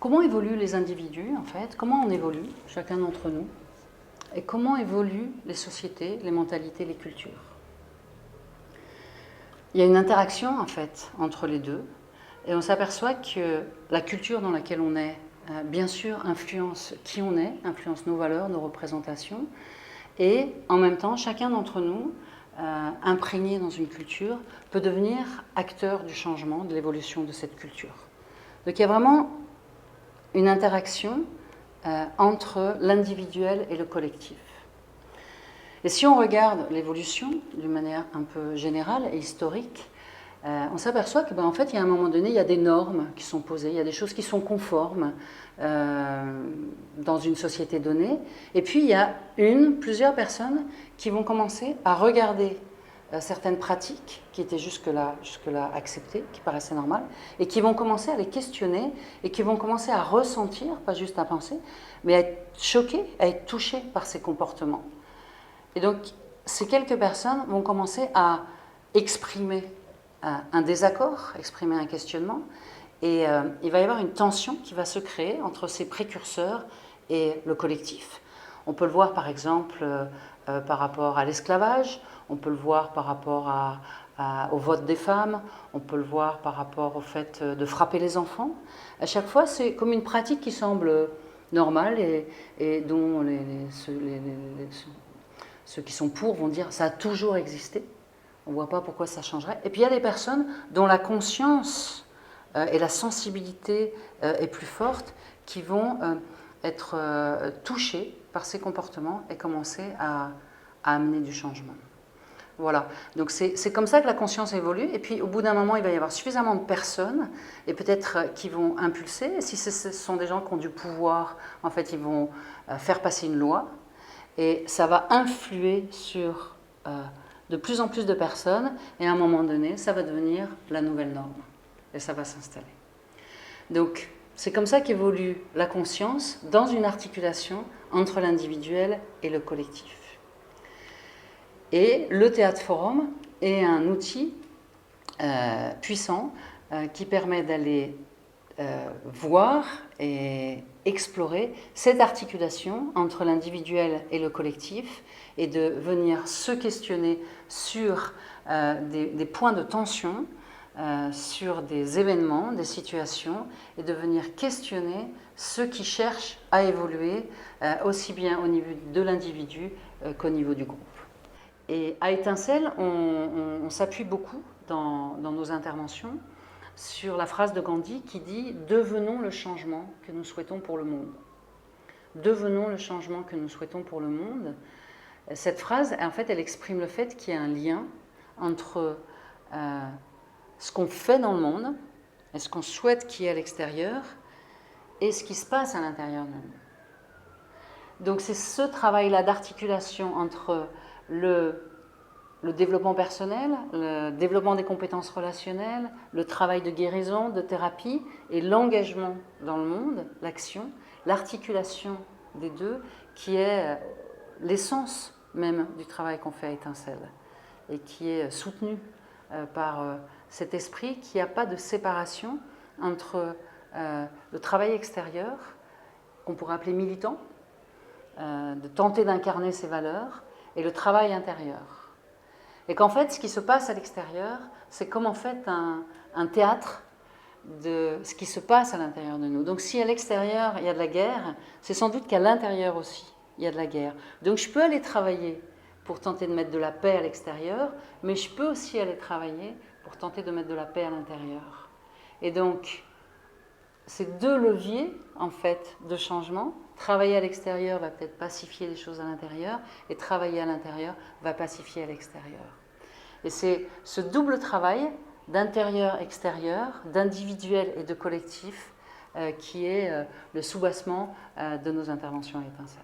Comment évoluent les individus, en fait? Comment on évolue, chacun d'entre nous? Et comment évoluent les sociétés, les mentalités, les cultures? Il y a une interaction, en fait, entre les deux. Et on s'aperçoit que la culture dans laquelle on est, bien sûr, influence qui on est, influence nos valeurs, nos représentations. Et en même temps, chacun d'entre nous, imprégné dans une culture, peut devenir acteur du changement, de l'évolution de cette culture. Donc il y a vraiment une interaction entre l'individuel et le collectif. Et si on regarde l'évolution d'une manière un peu générale et historique, on s'aperçoit que, en fait, il y a un moment donné, il y a des normes qui sont posées, il y a des choses qui sont conformes dans une société donnée. Et puis, il y a plusieurs personnes qui vont commencer à regarder certaines pratiques qui étaient jusque-là acceptées, qui paraissaient normales, et qui vont commencer à les questionner et qui vont commencer à ressentir, pas juste à penser, mais à être choquées, à être touchées par ces comportements. Et donc, ces quelques personnes vont commencer à exprimer un désaccord, exprimer un questionnement, et il va y avoir une tension qui va se créer entre ces précurseurs et le collectif. On peut le voir par exemple par rapport à l'esclavage, on peut le voir par rapport au vote des femmes, on peut le voir par rapport au fait de frapper les enfants. À chaque fois, c'est comme une pratique qui semble normale et dont ceux qui sont pour vont dire ça a toujours existé. On ne voit pas pourquoi ça changerait. Et puis il y a des personnes dont la conscience et la sensibilité est plus forte, qui vont être touchées par ces comportements et commencer à amener du changement. Voilà, donc c'est comme ça que la conscience évolue. Et puis au bout d'un moment, il va y avoir suffisamment de personnes, et peut-être qui vont impulser. Et si ce sont des gens qui ont du pouvoir, en fait, ils vont faire passer une loi. Et ça va influer sur de plus en plus de personnes, et à un moment donné, ça va devenir la nouvelle norme, et ça va s'installer. Donc, c'est comme ça qu'évolue la conscience dans une articulation entre l'individuel et le collectif. Et le théâtre forum est un outil puissant qui permet d'aller voir et explorer cette articulation entre l'individuel et le collectif et de venir se questionner sur des points de tension, sur des événements, des situations, et de venir questionner ceux qui cherchent à évoluer aussi bien au niveau de l'individu qu'au niveau du groupe. Et à Étincelle, on s'appuie beaucoup dans nos interventions sur la phrase de Gandhi qui dit « Devenons le changement que nous souhaitons pour le monde ». Devenons le changement que nous souhaitons pour le monde. Cette phrase, en fait, elle exprime le fait qu'il y a un lien entre ce qu'on fait dans le monde et ce qu'on souhaite qu'il y ait à l'extérieur et ce qui se passe à l'intérieur de nous. Donc c'est ce travail-là d'articulation entre le développement personnel, le développement des compétences relationnelles, le travail de guérison, de thérapie et l'engagement dans le monde, l'action, l'articulation des deux qui est l'essence même du travail qu'on fait à Étincelle et qui est soutenu par cet esprit qui n'a pas de séparation entre le travail extérieur, qu'on pourrait appeler militant, de tenter d'incarner ses valeurs, et le travail intérieur. Et qu'en fait, ce qui se passe à l'extérieur, c'est comme en fait un théâtre de ce qui se passe à l'intérieur de nous. Donc si à l'extérieur, il y a de la guerre, c'est sans doute qu'à l'intérieur aussi, il y a de la guerre. Donc je peux aller travailler pour tenter de mettre de la paix à l'extérieur, mais je peux aussi aller travailler pour tenter de mettre de la paix à l'intérieur. Et donc, ces deux leviers, en fait, de changement, travailler à l'extérieur va peut-être pacifier les choses à l'intérieur, et travailler à l'intérieur va pacifier à l'extérieur. Et c'est ce double travail d'intérieur-extérieur, d'individuel et de collectif, qui est le soubassement de nos interventions à Étincelle.